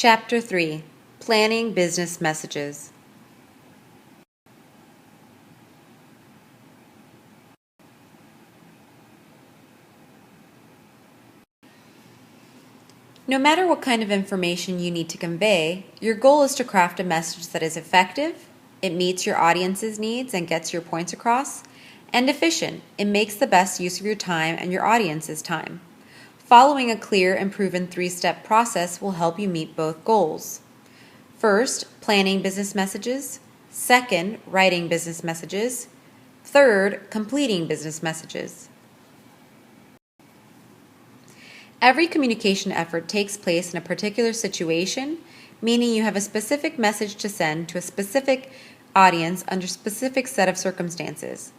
Chapter 3: Planning Business Messages. No matter what kind of information you need to convey, your goal is to craft a message that is effective, it meets your audience's needs and gets your points across, and efficient, it makes the best use of your time and your audience's time. Following a clear and proven three-step process will help you meet both goals. First, planning business messages. Second, writing business messages. Third, completing business messages. Every communication effort takes place in a particular situation, meaning you have a specific message to send to a specific audience under a specific set of circumstances.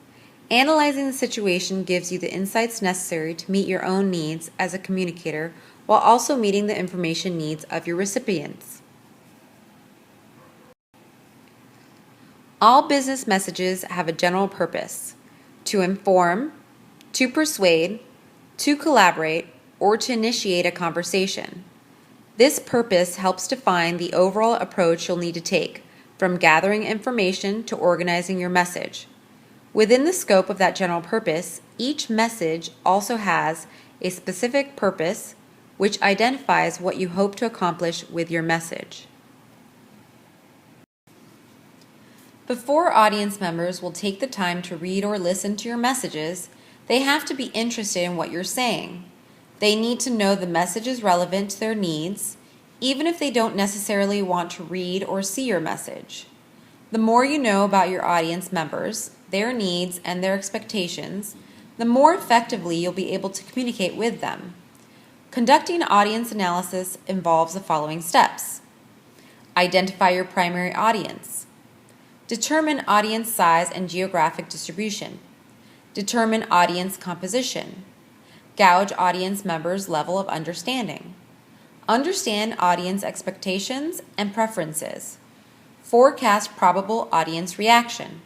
Analyzing the situation gives you the insights necessary to meet your own needs as a communicator while also meeting the information needs of your recipients. All business messages have a general purpose: to inform, to persuade, to collaborate, or to initiate a conversation. This purpose helps define the overall approach you'll need to take, from gathering information to organizing your message. Within the scope of that general purpose, each message also has a specific purpose which identifies what you hope to accomplish with your message. Before audience members will take the time to read or listen to your messages, they have to be interested in what you're saying. They need to know the message is relevant to their needs, even if they don't necessarily want to read or see your message. The more you know about your audience members, their needs, and their expectations, the more effectively you'll be able to communicate with them. Conducting audience analysis involves the following steps. Identify your primary audience. Determine audience size and geographic distribution. Determine audience composition. Gauge audience members' level of understanding. Understand audience expectations and preferences. Forecast probable audience reaction.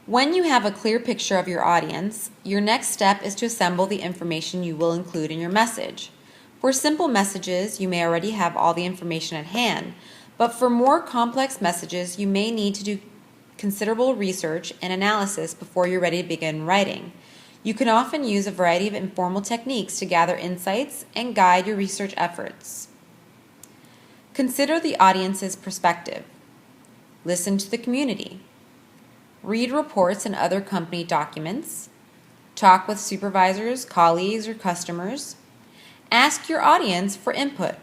When you have a clear picture of your audience, your next step is to assemble the information you will include in your message. For simple messages, you may already have all the information at hand, but for more complex messages, you may need to do considerable research and analysis before you're ready to begin writing. You can often use a variety of informal techniques to gather insights and guide your research efforts. Consider the audience's perspective. Listen to the community. Read reports and other company documents. Talk with supervisors, colleagues, or customers. Ask your audience for input.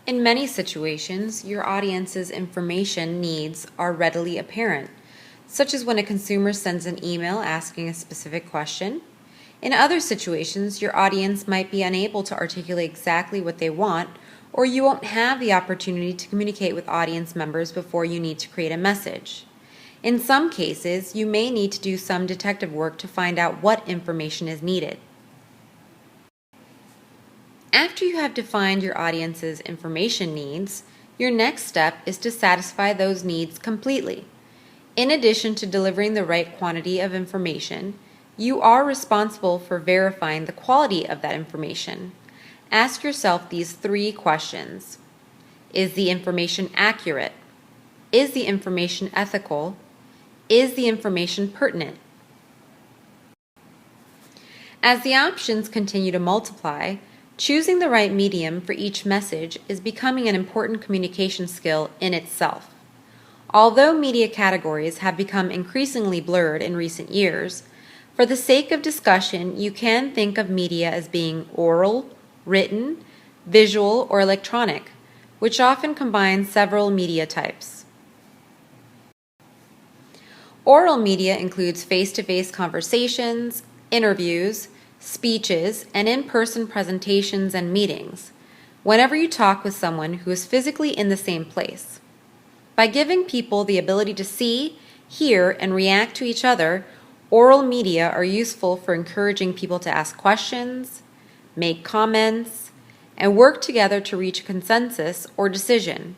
In many situations, your audience's information needs are readily apparent, such as when a consumer sends an email asking a specific question. In other situations, your audience might be unable to articulate exactly what they want, or you won't have the opportunity to communicate with audience members before you need to create a message. In some cases, you may need to do some detective work to find out what information is needed. After you have defined your audience's information needs, your next step is to satisfy those needs completely. In addition to delivering the right quantity of information, you are responsible for verifying the quality of that information. Ask yourself these three questions. Is the information accurate? Is the information ethical? Is the information pertinent? As the options continue to multiply, choosing the right medium for each message is becoming an important communication skill in itself. Although media categories have become increasingly blurred in recent years, for the sake of discussion, you can think of media as being oral, written, visual, or electronic, which often combines several media types. Oral media includes face-to-face conversations, interviews, speeches, and in-person presentations and meetings, whenever you talk with someone who is physically in the same place. By giving people the ability to see, hear, and react to each other, oral media are useful for encouraging people to ask questions, make comments, and work together to reach a consensus or decision.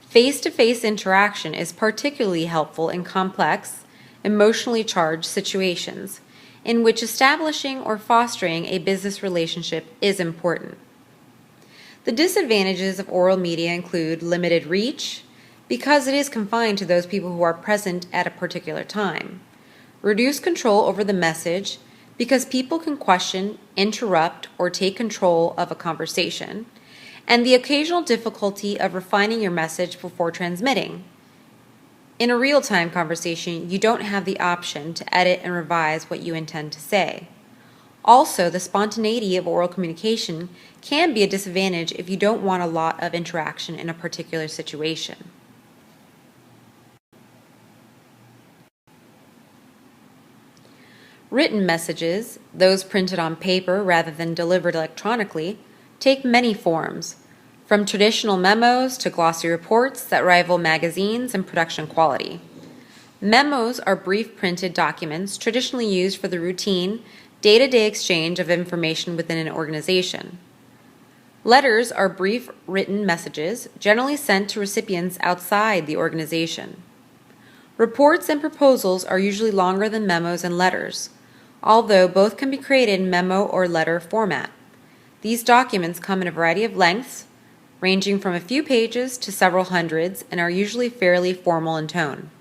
Face-to-face interaction is particularly helpful in complex, emotionally charged situations, in which establishing or fostering a business relationship is important. The disadvantages of oral media include limited reach, because it is confined to those people who are present at a particular time. Reduced control over the message, because people can question, interrupt, or take control of a conversation. And the occasional difficulty of refining your message before transmitting. In a real-time conversation, you don't have the option to edit and revise what you intend to say. Also, the spontaneity of oral communication can be a disadvantage if you don't want a lot of interaction in a particular situation. Written messages, those printed on paper rather than delivered electronically, take many forms, from traditional memos to glossy reports that rival magazines in production quality. Memos are brief printed documents traditionally used for the routine, day-to-day exchange of information within an organization. Letters are brief written messages generally sent to recipients outside the organization. Reports and proposals are usually longer than memos and letters, although both can be created in memo or letter format. These documents come in a variety of lengths, ranging from a few pages to several hundreds, and are usually fairly formal in tone.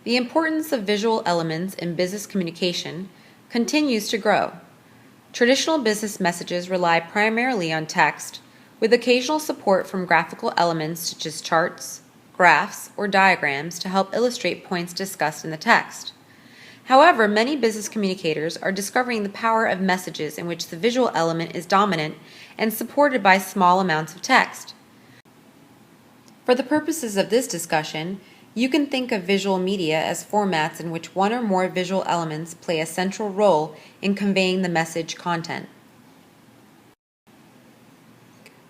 The importance of visual elements in business communication continues to grow. Traditional business messages rely primarily on text, with occasional support from graphical elements such as charts, graphs, or diagrams to help illustrate points discussed in the text. However, many business communicators are discovering the power of messages in which the visual element is dominant and supported by small amounts of text. For the purposes of this discussion, you can think of visual media as formats in which one or more visual elements play a central role in conveying the message content.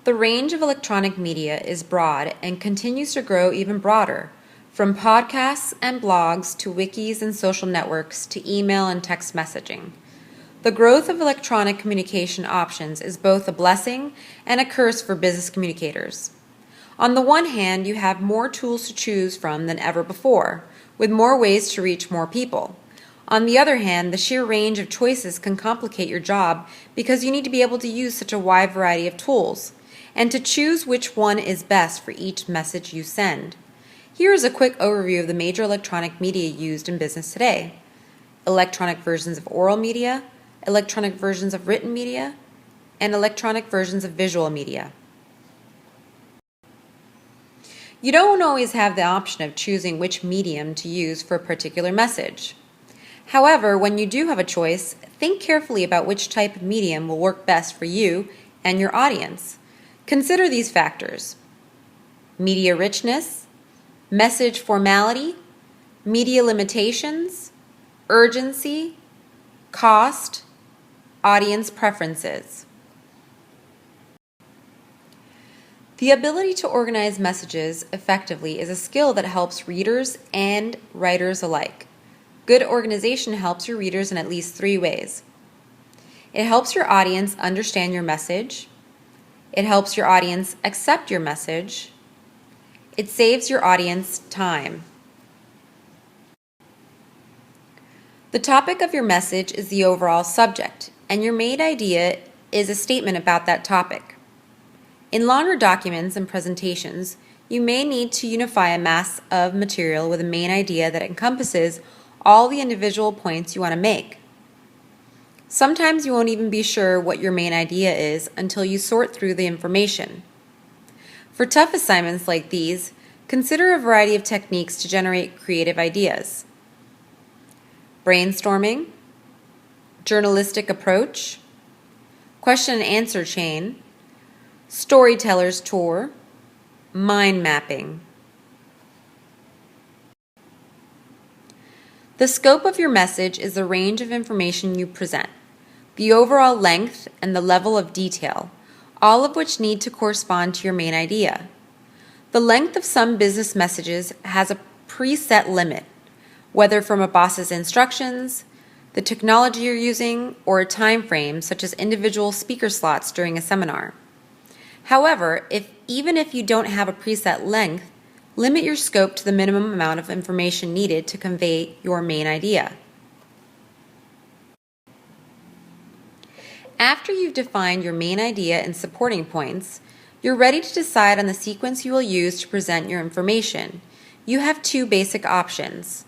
The range of electronic media is broad and continues to grow even broader, from podcasts and blogs to wikis and social networks to email and text messaging. The growth of electronic communication options is both a blessing and a curse for business communicators. On the one hand, you have more tools to choose from than ever before, with more ways to reach more people. On the other hand, the sheer range of choices can complicate your job because you need to be able to use such a wide variety of tools, and to choose which one is best for each message you send. Here is a quick overview of the major electronic media used in business today: electronic versions of oral media, electronic versions of written media, and electronic versions of visual media. You don't always have the option of choosing which medium to use for a particular message. However, when you do have a choice, think carefully about which type of medium will work best for you and your audience. Consider these factors: media richness, message formality, media limitations, urgency, cost, audience preferences. The ability to organize messages effectively is a skill that helps readers and writers alike. Good organization helps your readers in at least 3 ways. It helps your audience understand your message. It helps your audience accept your message. It saves your audience time. The topic of your message is the overall subject, and your main idea is a statement about that topic. In longer documents and presentations, you may need to unify a mass of material with a main idea that encompasses all the individual points you want to make. Sometimes you won't even be sure what your main idea is until you sort through the information. For tough assignments like these, consider a variety of techniques to generate creative ideas: brainstorming, journalistic approach, question and answer chain, storyteller's tour, mind mapping. The scope of your message is the range of information you present, the overall length, and the level of detail, all of which need to correspond to your main idea. The length of some business messages has a preset limit, whether from a boss's instructions, the technology you're using, or a time frame such as individual speaker slots during a seminar. However, even if you don't have a preset length, Limit your scope to the minimum amount of information needed to convey your main idea. After you've defined your main idea and supporting points, you're ready to decide on the sequence you will use to present your information. You have two basic options.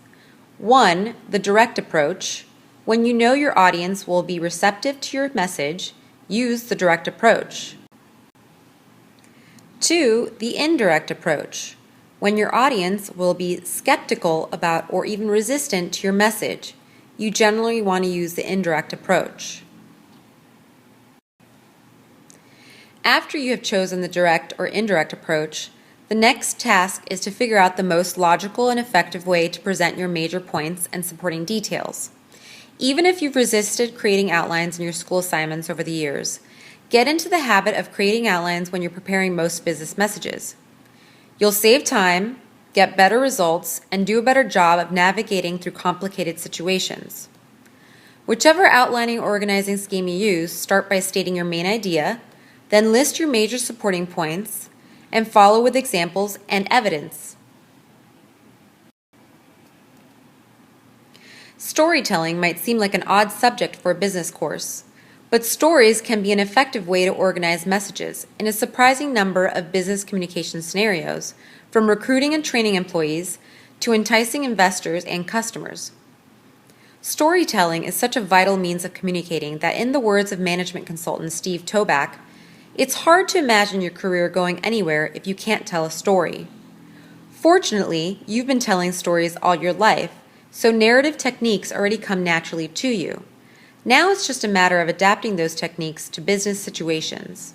One, the direct approach. When you know your audience will be receptive to your message, use the direct approach. Two, the indirect approach. When your audience will be skeptical about or even resistant to your message, you generally want to use the indirect approach. After you have chosen the direct or indirect approach, the next task is to figure out the most logical and effective way to present your major points and supporting details. Even if you've resisted creating outlines in your school assignments over the years, get into the habit of creating outlines when you're preparing most business messages. You'll save time, get better results, and do a better job of navigating through complicated situations. Whichever outlining or organizing scheme you use, start by stating your main idea, then list your major supporting points, and follow with examples and evidence. Storytelling might seem like an odd subject for a business course, but stories can be an effective way to organize messages in a surprising number of business communication scenarios, from recruiting and training employees to enticing investors and customers. Storytelling is such a vital means of communicating that, in the words of management consultant Steve Toback, it's hard to imagine your career going anywhere if you can't tell a story. Fortunately, you've been telling stories all your life, so narrative techniques already come naturally to you. Now it's just a matter of adapting those techniques to business situations.